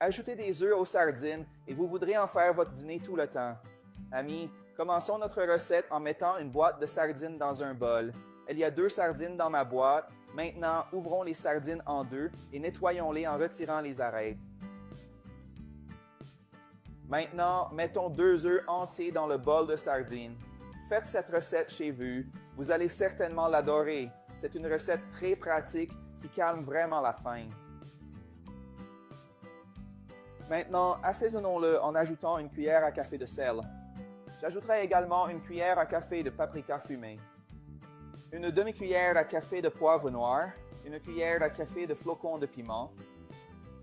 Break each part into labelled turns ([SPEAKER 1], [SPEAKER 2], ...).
[SPEAKER 1] Ajoutez des œufs aux sardines et vous voudrez en faire votre dîner tout le temps. Amis, commençons notre recette en mettant une boîte de sardines dans un bol. Il y a 2 sardines dans ma boîte. Maintenant, ouvrons les sardines en 2 et nettoyons-les en retirant les arêtes. Maintenant, mettons 2 œufs entiers dans le bol de sardines. Faites cette recette chez vous. Vous allez certainement l'adorer. C'est une recette très pratique qui calme vraiment la faim. Maintenant, assaisonnons-le en ajoutant une cuillère à café de sel. J'ajouterai également une cuillère à café de paprika fumé, une demi-cuillère à café de poivre noir, une cuillère à café de flocons de piment,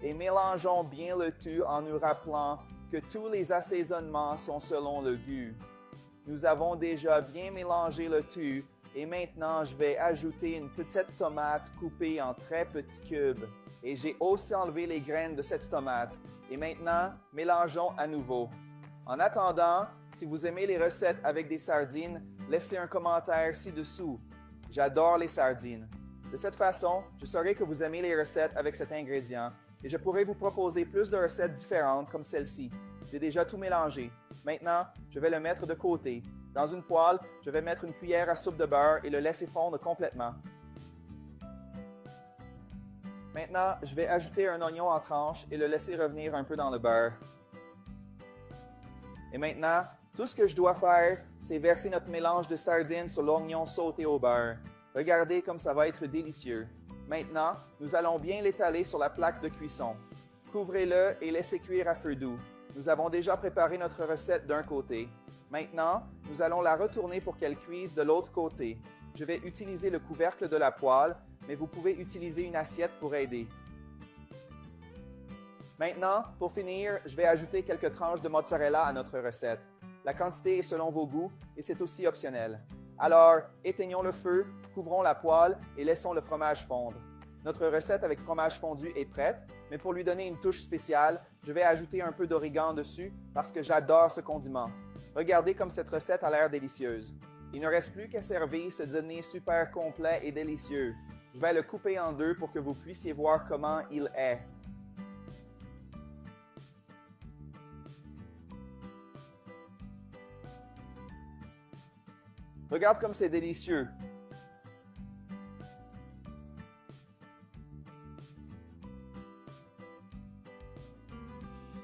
[SPEAKER 1] et mélangeons bien le tout en nous rappelant que tous les assaisonnements sont selon le goût. Nous avons déjà bien mélangé le tout et maintenant je vais ajouter une petite tomate coupée en très petits cubes. Et j'ai aussi enlevé les graines de cette tomate. Et maintenant, mélangeons à nouveau. En attendant, si vous aimez les recettes avec des sardines, laissez un commentaire ci-dessous. J'adore les sardines. De cette façon, je saurai que vous aimez les recettes avec cet ingrédient et je pourrai vous proposer plus de recettes différentes comme celle-ci. J'ai déjà tout mélangé. Maintenant, je vais le mettre de côté. Dans une poêle, je vais mettre une cuillère à soupe de beurre et le laisser fondre complètement. Maintenant, je vais ajouter un oignon en tranches et le laisser revenir un peu dans le beurre. Et maintenant, tout ce que je dois faire, c'est verser notre mélange de sardines sur l'oignon sauté au beurre. Regardez comme ça va être délicieux. Maintenant, nous allons bien l'étaler sur la plaque de cuisson. Couvrez-le et laissez cuire à feu doux. Nous avons déjà préparé notre recette d'un côté. Maintenant, nous allons la retourner pour qu'elle cuise de l'autre côté. Je vais utiliser le couvercle de la poêle, mais vous pouvez utiliser une assiette pour aider. Maintenant, pour finir, je vais ajouter quelques tranches de mozzarella à notre recette. La quantité est selon vos goûts et c'est aussi optionnel. Alors, éteignons le feu, couvrons la poêle et laissons le fromage fondre. Notre recette avec fromage fondu est prête, mais pour lui donner une touche spéciale, je vais ajouter un peu d'origan dessus parce que j'adore ce condiment. Regardez comme cette recette a l'air délicieuse. Il ne reste plus qu'à servir ce dîner super complet et délicieux. Je vais le couper en 2 pour que vous puissiez voir comment il est. Regarde comme c'est délicieux.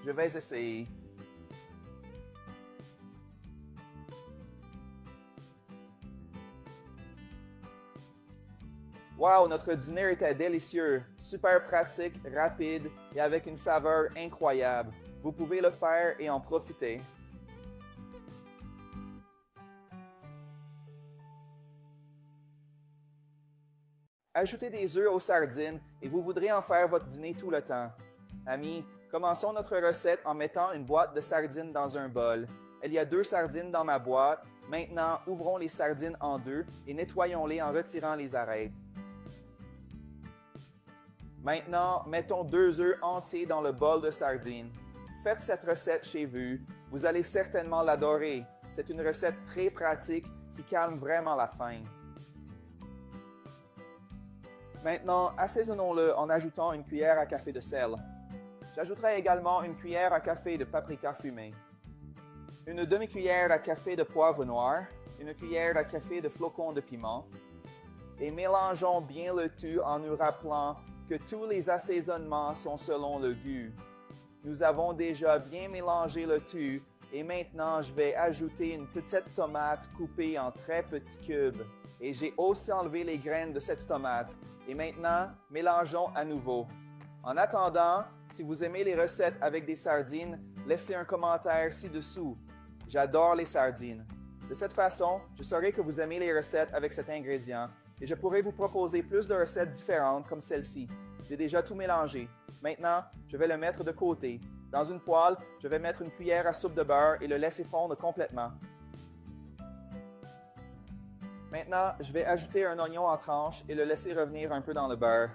[SPEAKER 1] Je vais essayer. Wow, notre dîner était délicieux, super pratique, rapide et avec une saveur incroyable. Vous pouvez le faire et en profiter. Ajoutez des œufs aux sardines et vous voudrez en faire votre dîner tout le temps. Amis, commençons notre recette en mettant une boîte de sardines dans un bol. Il y a 2 sardines dans ma boîte. Maintenant, ouvrons les sardines en 2 et nettoyons-les en retirant les arêtes. Maintenant, mettons 2 œufs entiers dans le bol de sardines. Faites cette recette chez vous. Vous allez certainement l'adorer. C'est une recette très pratique qui calme vraiment la faim. Maintenant, assaisonnons-le en ajoutant une cuillère à café de sel. J'ajouterai également une cuillère à café de paprika fumé, une demi-cuillère à café de poivre noir, une cuillère à café de flocons de piment, et mélangeons bien le tout en nous rappelant que tous les assaisonnements sont selon le goût. Nous avons déjà bien mélangé le tout et maintenant je vais ajouter une petite tomate coupée en très petits cubes. Et j'ai aussi enlevé les graines de cette tomate. Et maintenant, mélangeons à nouveau. En attendant, si vous aimez les recettes avec des sardines, laissez un commentaire ci-dessous. J'adore les sardines. De cette façon, je saurai que vous aimez les recettes avec cet ingrédient et je pourrai vous proposer plus de recettes différentes comme celle-ci. J'ai déjà tout mélangé. Maintenant, je vais le mettre de côté. Dans une poêle, je vais mettre une cuillère à soupe de beurre et le laisser fondre complètement. Maintenant, je vais ajouter un oignon en tranches et le laisser revenir un peu dans le beurre.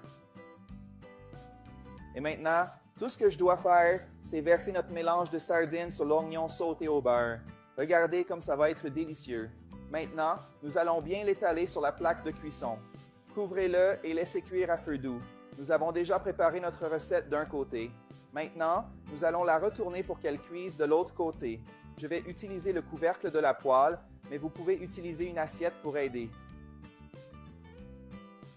[SPEAKER 1] Et maintenant, tout ce que je dois faire, c'est verser notre mélange de sardines sur l'oignon sauté au beurre. Regardez comme ça va être délicieux. Maintenant, nous allons bien l'étaler sur la plaque de cuisson. Couvrez-le et laissez cuire à feu doux. Nous avons déjà préparé notre recette d'un côté. Maintenant, nous allons la retourner pour qu'elle cuise de l'autre côté. Je vais utiliser le couvercle de la poêle, mais vous pouvez utiliser une assiette pour aider.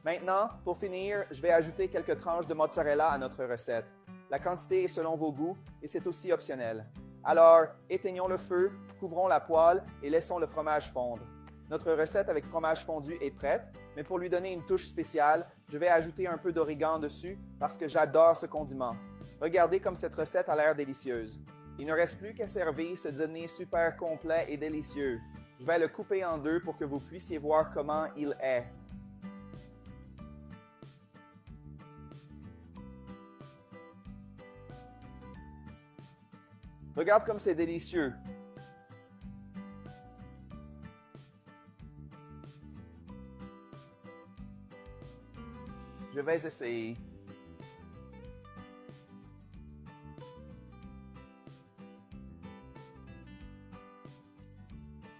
[SPEAKER 1] Maintenant, pour finir, je vais ajouter quelques tranches de mozzarella à notre recette. La quantité est selon vos goûts et c'est aussi optionnel. Alors, éteignons le feu, couvrons la poêle et laissons le fromage fondre. Notre recette avec fromage fondu est prête, mais pour lui donner une touche spéciale, je vais ajouter un peu d'origan dessus parce que j'adore ce condiment. Regardez comme cette recette a l'air délicieuse. Il ne reste plus qu'à servir ce dîner super complet et délicieux. Je vais le couper en deux pour que vous puissiez voir comment il est. Regarde comme c'est délicieux. Je vais essayer.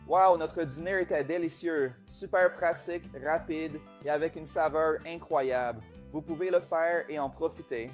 [SPEAKER 1] Wow, notre dîner était délicieux, super pratique, rapide et avec une saveur incroyable. Vous pouvez le faire et en profiter.